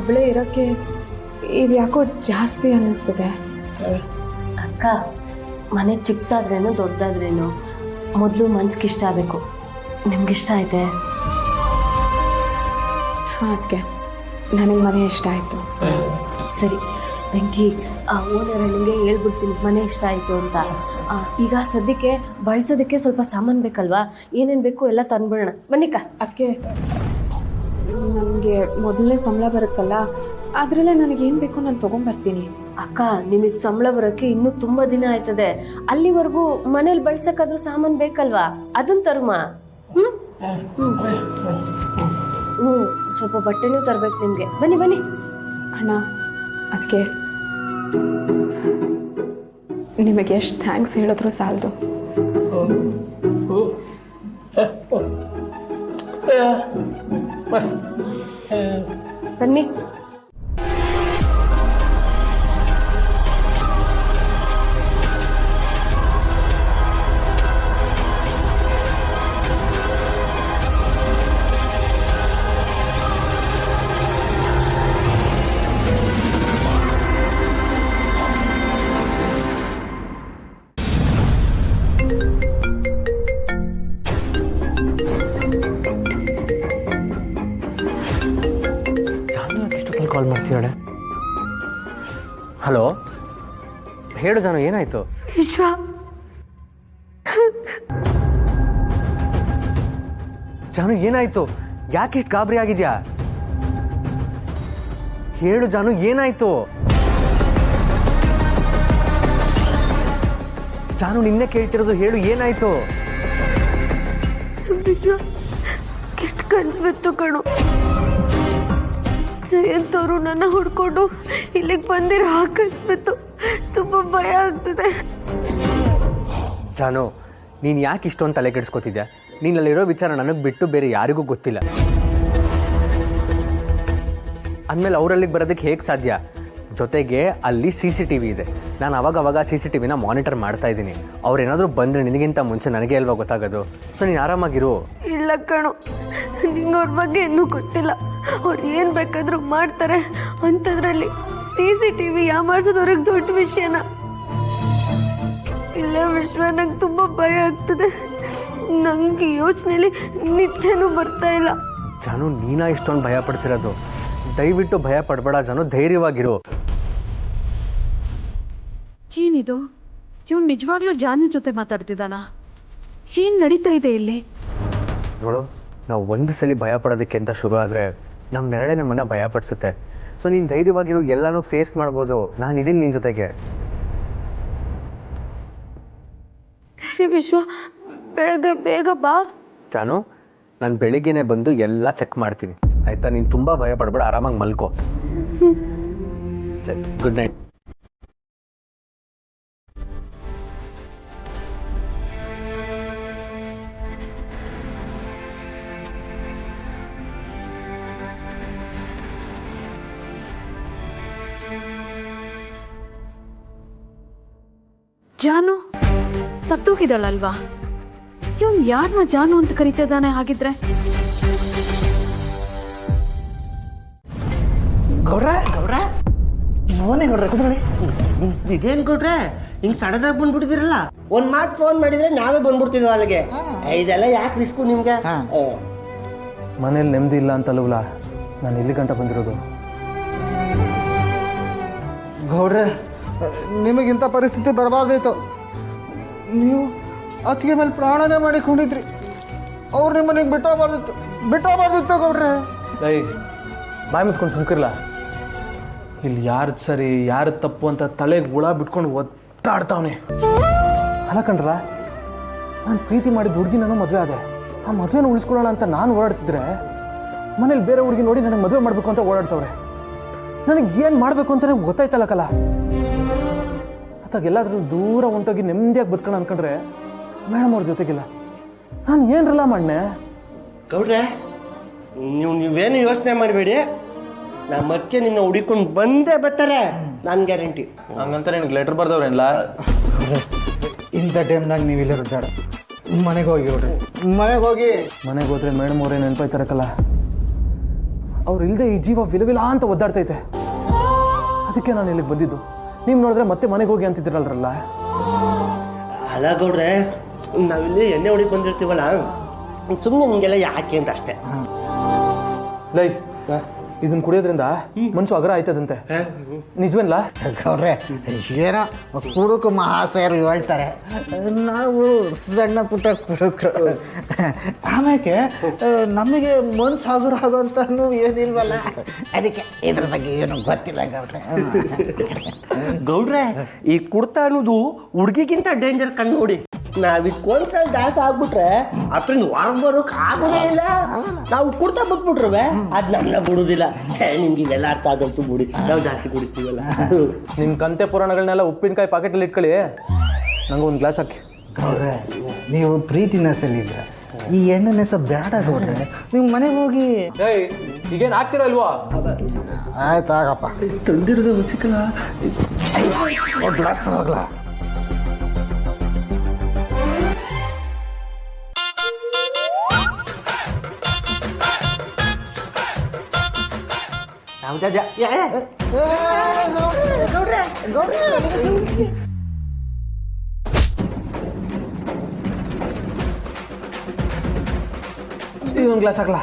ಒಬ್ಬಳೇ ಇರೋಕ್ಕೆ ಇದು ಯಾಕೋ ಜಾಸ್ತಿ ಅನ್ನಿಸ್ತದೆ. ಅಕ್ಕ, ಮನೆ ಚಿಕ್ಕದಾದ್ರೇನು ದೊಡ್ಡದಾದ್ರೇನು ಮೊದಲು ಮನ್ಸಿಗೆ ಇಷ್ಟ ಆಗಬೇಕು. ನಿಮ್ಗಿಷ್ಟ ಐತೆ? ಹಾಂ ಅದಕ್ಕೆ ನನಗೆ ಮನೆ ಇಷ್ಟ ಆಯಿತು. ಸರಿ ಬೆಂಕಿ, ಓನರ್ ಅಣ್ಣಂಗೆ ಹೇಳ್ಬಿಡ್ತೀನಿ ಮನೆ ಇಷ್ಟ ಆಯಿತು ಅಂತ. ಈಗ ಸದ್ಯಕ್ಕೆ ಬಳಸೋದಕ್ಕೆ ಸ್ವಲ್ಪ ಸಾಮಾನು ಬೇಕಲ್ವಾ? ಏನೇನು ಬೇಕು ಎಲ್ಲ ತಂದ್ಬಿಡೋಣ. ಬನ್ನಿಕ್ಕ. ಅದಕ್ಕೆ ನನಗೆ ಮೊದಲನೇ ಸಂಬಳ ಬರುತ್ತಲ್ಲ, ಅದರಲ್ಲೇ ನನಗೇನು ಬೇಕು ನಾನು ತೊಗೊಂಬರ್ತೀನಿ. ಅಕ್ಕ, ನಿಮಗೆ ಸಂಬಳ ಬರೋಕ್ಕೆ ಇನ್ನೂ ತುಂಬ ದಿನ ಆಯ್ತದೆ. ಅಲ್ಲಿವರೆಗೂ ಮನೇಲಿ ಬಳಸೋಕ್ಕಾದ್ರೂ ಸಾಮಾನು ಬೇಕಲ್ವಾ? ಅದನ್ನ ತರುಮ. ಹ್ಞೂ ಸ್ವಲ್ಪ ಬಟ್ಟೆನೂ ತರಬೇಕು ನಿಮಗೆ. ಬನ್ನಿ ಬನ್ನಿ. ಅಣ್ಣ, ಅದಕ್ಕೆ ನಿಮಗೆ ಎಷ್ಟು ಥ್ಯಾಂಕ್ಸ್ ಹೇಳಿದ್ರು ಸಾಲದು. ಬನ್ನಿ. ಕಾಲ್ ಮಾಡ್ತೀಯಾಳೆ? ಹಲೋ, ಹೇಳು ಜಾನು, ಏನಾಯ್ತು? ವಿಶ್ವ, ಜಾನು ಏನಾಯ್ತು? ಯಾಕೆ ಇಷ್ಟು ಗಾಬರಿ ಆಗಿದ್ಯಾ? ಹೇಳು ಜಾನು, ಏನಾಯ್ತು? ಜಾನು ನಿನ್ನೆ ಕೇಳ್ತಿರೋದು, ಹೇಳು ಏನಾಯ್ತು? ವಿಶ್ವ, ಕೆಟ್ಟ ಕನ್ಸು ಬಿತ್ತು ಕಣು. ಜಯಂತ್ ಅವರು ನನ್ನ ಹುಡ್ಕೊಂಡು ಇಲ್ಲಿಗೆ ಬಂದಿರೋ ಕನ್ಸ್ಬಿತ್ತು. ತುಂಬ ಭಯ ಆಗ್ತಿದೆ. ಜಾನು, ನೀನು ಯಾಕೆ ಇಷ್ಟೊಂದು ತಲೆ ಕೆಡಿಸ್ಕೊತಿದ್ಯಾ? ನೀನಲ್ಲಿರೋ ವಿಚಾರ ನನಗೆ ಬಿಟ್ಟು ಬೇರೆ ಯಾರಿಗೂ ಗೊತ್ತಿಲ್ಲ. ಅಂದಮೇಲೆ ಅವರಲ್ಲಿಗೆ ಬರೋದಕ್ಕೆ ಹೇಗೆ ಸಾಧ್ಯ? ಜೊತೆಗೆ ಅಲ್ಲಿ CCTV ಇದೆ. ನಾನು ಅವಾಗ CCTVನ ಮಾನಿಟರ್ ಮಾಡ್ತಾ ಇದ್ದೀನಿ. ಅವ್ರೇನಾದರೂ ಬಂದರೆ ನಿನಗಿಂತ ಮುಂಚೆ ನನಗೆ ಅಲ್ವಾ ಗೊತ್ತಾಗೋದು? ಸೊ ನೀನು ಆರಾಮಾಗಿರು. ಇಲ್ಲ ಕಣು, ನಿಂಗೆ ಅವ್ರ ಬಗ್ಗೆ ಇನ್ನೂ ಗೊತ್ತಿಲ್ಲ. ಅವ್ರು ಏನು ಬೇಕಾದರೂ ಮಾಡ್ತಾರೆ. ಅಂಥದ್ರಲ್ಲಿ CCTV ಯಾಮಾರ್ಸೋದವ್ರಿಗೆ ದೊಡ್ಡ ವಿಷಯನ. ಇಲ್ಲ ವಿಶ್ವ, ನಂಗೆ ತುಂಬ ಭಯ ಆಗ್ತದೆ. ನಂಗೆ ಯೋಚನೆಯಲ್ಲಿ ನಿತ್ಯನೂ ಬರ್ತಾ ಇಲ್ಲ. ಜಾನು, ನೀನಾ ಇಷ್ಟೊಂದು ಭಯ ಪಡ್ತಿರೋದು? ದಯವಿಟ್ಟು ಭಯ ಪಡಬೇಡ ಜಾನು, ಧೈರ್ಯವಾಗಿರು. ಏನಿದು? ಇವ್ನು ನಿಜವಾಗ್ಲೂ ಜಾನಿ ಜೊತೆ ಮಾತಾಡ್ತಿದ್ದಾನ? ಏನು ನಡೀತಾ ಇದೆ ಇಲ್ಲಿ? ನೋಡು, ನಾವು ಒಂದು ಸಲ ಭಯ ಪಡೋದಕ್ಕೆ ಅಂತ ಶುರು ಆದರೆ ನಮ್ಮ ನೆರಳೆ ನಮ್ಮನ್ನ ಭಯ ಪಡಿಸುತ್ತೆ. ಸೊ ನೀನು ಧೈರ್ಯವಾಗಿರು, ಎಲ್ಲನೂ ಫೇಸ್ ಮಾಡ್ಬೋದು. ನಾನು ಇದೀನಿ ನಿನ್ನ ಜೊತೆಗೆ. ಸರಿ ವಿಶ್ವ, ಬೇಗ ಬಾ. ಜಾನು, ನಾನು ಬೆಳಿಗ್ಗೆನೆ ಬಂದು ಎಲ್ಲ ಚೆಕ್ ಮಾಡ್ತೀನಿ, ಆಯಿತಾ? ನೀನು ತುಂಬ ಭಯ ಪಡಬೇಡ, ಆರಾಮಾಗಿ ಮಲ್ಕೋ. ಸರಿ, ಗುಡ್ ನೈಟ್. ಜಾನು ಸತ್ತೋಗಿದ್ದಾಳಲ್ವಾ? ಇವನು ಯಾರನ್ನ ಜಾನು ಅಂತ ಕರೀತಿದ್ದಾನೆ ಹಾಗಿದ್ರೆ? ಗೌಡ್ರ ಮೋನೆ ನೋಡ್ರೆ ಕುತ್ಕೊಳ್ಳಿ. ಇದೇನು ಗೌಡ್ರೆ ಹಿಂಗೆ ಸಡದಾಗಿ ಬಂದ್ಬಿಟ್ಟಿದಿರಲ್ಲ? ಒಂದು ಮಾತು ಫೋನ್ ಮಾಡಿದ್ರೆ ನಾವೇ ಬಂದ್ಬಿಡ್ತಿದ್ವಿ ಅಲ್ಲಿಗೆ. ಇದೆಲ್ಲ ಯಾಕೆ ರಿಸ್ಕು ನಿಮ್ಗೆ? ಮನೇಲಿ ನೆಮ್ಮದಿ ಇಲ್ಲ ಅಂತಲ್ವಲ್ಲ ನಾನು ಇಲ್ಲಿ ಗಂಟ ಬಂದಿರೋದು. ಗೌಡ್ರೆ, ನಿಮಗಿಂಥ ಪರಿಸ್ಥಿತಿ ಬರಬಾರ್ದಿತ್ತು. ನೀವು ಅತ್ತಿಗೆ ಮೇಲೆ ಪ್ರಾಣನೇ ಮಾಡಿಕೊಂಡಿದ್ರಿ. ಅವ್ರು ನಿಮ್ಮನೆಗೆ ಬಿಟ್ಟೋಗ್ಬಾರ್ದಿತ್ತು ಗೌಡ್ರೆ. ಬಾಯಿ ಮುಚ್ಕೊಂಡು ಸುಮ್ಕಿರ್ಲ. ಇಲ್ಲಿ ಯಾರ್ದು ಸರಿ ಯಾರ್ದು ತಪ್ಪು ಅಂತ ತಲೆಗೆ ಹುಳ ಬಿಟ್ಕೊಂಡು ಒತ್ತಾಡ್ತಾವನೆ. ಅಲ್ಲ ಕಣ್ರ, ನಾನು ಪ್ರೀತಿ ಮಾಡಿದ ಹುಡುಗಿ ನಾನು ಮದುವೆ ಆದೆ. ಆ ಮದುವೆನ ಉಳಿಸ್ಕೊಳ್ಳೋಣ ಅಂತ ನಾನು ಓಡಾಡ್ತಿದ್ರೆ ಮನೇಲಿ ಬೇರೆ ಹುಡುಗಿ ನೋಡಿ ನನಗೆ ಮದುವೆ ಮಾಡಬೇಕು ಅಂತ ಓಡಾಡ್ತವ್ರೆ. ನನಗೆ ಏನು ಮಾಡಬೇಕು ಅಂತಲೇ ಗೊತ್ತಾಯ್ತಲ್ಲ ಕಲ. ಅಥವಾ ಎಲ್ಲಾದ್ರೂ ದೂರ ಹೊಂಟೋಗಿ ನೆಮ್ಮದಿಯಾಗಿ ಬದುಕೋಣ ಅನ್ಕೊಂಡ್ರೆ ಮೇಡಮ್ ಅವ್ರ ಜೊತೆಗಿಲ್ಲ. ನಾನು ಏನರಲ್ಲ ಮಾಡನೆ. ಗೌಡ್ರೆ, ನೀವೇನು ಯೋಚನೆ ಮಾಡಬೇಡಿ. ನಮ್ಮ ಅಕ್ಕೆ ನಿನ್ನ ಹುಡುಕೊಂಡು ಬಂದೇ ಬರ್ತಾರೆ, ನಾನು ಗ್ಯಾರಂಟಿ. ಹಂಗಂತ ನಿನಗೆ ಲೆಟರ್ ಬರ್ದವ್ರೇನಿಲ್ಲ? ಇಂಥ ಟೈಮ್ನಾಗ ನೀವು ಇಲ್ಲೇ ರುದ್ದಾಡ. ಮನೆಗೆ ಹೋಗಿ ಗೌಡ್ರೆ, ಮನೆಗೆ ಹೋಗಿ. ಮನೆಗೆ ಹೋದ್ರೆ ಮೇಡಮ್ ಅವರೇ ನೆನಪಾಯ್ತಾರಕ್ಕಲ್ಲ. ಅವ್ರು ಇಲ್ಲದೆ ಈ ಜೀವ ವಿಲವಿಲ ಅಂತ ಒದ್ದಾಡ್ತೈತೆ. ಅದಕ್ಕೆ ನಾನು ಇಲ್ಲಿಗೆ ಬಂದಿದ್ದು. ನೀವು ನೋಡಿದ್ರೆ ಮತ್ತೆ ಮನೆಗೆ ಹೋಗಿ ಅಂತಿದ್ದೀರಲ್ರಲ್ಲ. ಅಲ್ಲ ಗೌಡ್ರೆ, ನಾವಿಲ್ಲಿ ಎಣ್ಣೆ ಹೊಡಿಗೆ ಬಂದಿರ್ತೀವಲ್ಲ, ಸುಮ್ಮನೆ ನಿಮಗೆಲ್ಲ ಯಾಕೆ ಅಂತ ಅಷ್ಟೇ. ಲೈ, ಇದನ್ನ ಕುಡಿಯೋದ್ರಿಂದ ಮನ್ಸು ಅಗರ ಆಯ್ತದಂತೆ, ನಿಜವೇನ್ಲ? ಗೌಡ್ರೆ ಏನೋ ಕುಡುಕು ಮಹಾಶಯರು ಹೇಳ್ತಾರೆ, ನಾವು ಸಣ್ಣ ಪುಟ್ಟ ಕುಡುಕರು. ಆಮೇಲೆ ನಮಗೆ ಮನ್ಸು ಹಗುರ ಆಗೋಂತನೂ ಏನಿಲ್ವಲ್ಲ, ಅದಕ್ಕೆ ಇದ್ರ ಬಗ್ಗೆ ಏನು ಗೊತ್ತಿಲ್ಲ ಗೌಡ್ರೆ. ಗೌಡ್ರೆ, ಈ ಕುಡ್ತ ಅನ್ನೋದು ಹುಡುಗಿಗಿಂತ ಡೇಂಜರ್ ಕಣ್ಣು ನೋಡಿ. ನಾವಿದ್ಕೊಂದ್ಸಲ ದಾಸ ಆಗ್ಬಿಟ್ರೆ ಅದ್ರಿಂದ ಹೊರಗೆ ಬರೋಕ್ ಆಗೋದೇ ಇಲ್ಲ. ನಾವು ಕುಡ್ತಾ ಬಿಟ್ಬಿಟ್ರವೆ ಅದ್ ನಮ್ನ ಬಿಡುದಿಲ್ಲ. ನಿಮ್ಗೆ ಇವೆಲ್ಲ ಅರ್ಥ ಆಗಂತೂ ಬಿಡಿ, ನಾವು ಜಾಸ್ತಿ ಕುಡಿತೀವಲ್ಲ. ನಿಮ್ಮ ಕಂತೆ ಪುರಾಣಗಳನ್ನೆಲ್ಲ ಉಪ್ಪಿನಕಾಯಿ ಪಾಕೆಟಲ್ಲಿ ಇಟ್ಕೊಳ್ಳಿ, ನಂಗೆ ಒಂದು ಗ್ಲಾಸ್ ಹಾಕಿ. ಗೌಡ್ರೆ, ನೀವು ಪ್ರೀತಿ ನೆಸಲಿದ್ರೆ ಈ ಎಣ್ಣೆ ನೆಸ ಬೇಡ ಗೌಡ್ರೆ, ನೀವು ಮನೆಗೆ ಹೋಗಿ. ಏಯ್, ಈಗೇನು ಹಾಕ್ತಿರೋ ಇಲ್ವಾ? ಆಯ್ತಾಗಪ್ಪ, ತಂದಿರೋದು ಸಿಕ್ಕಲ್ಲ. ಗ್ಲಾಸ್ ಹೋಗ್ಲಾ? ಈ ಒಂದು ಗ್ಲಾಸ್ ಹಾಕ್ಲಾ?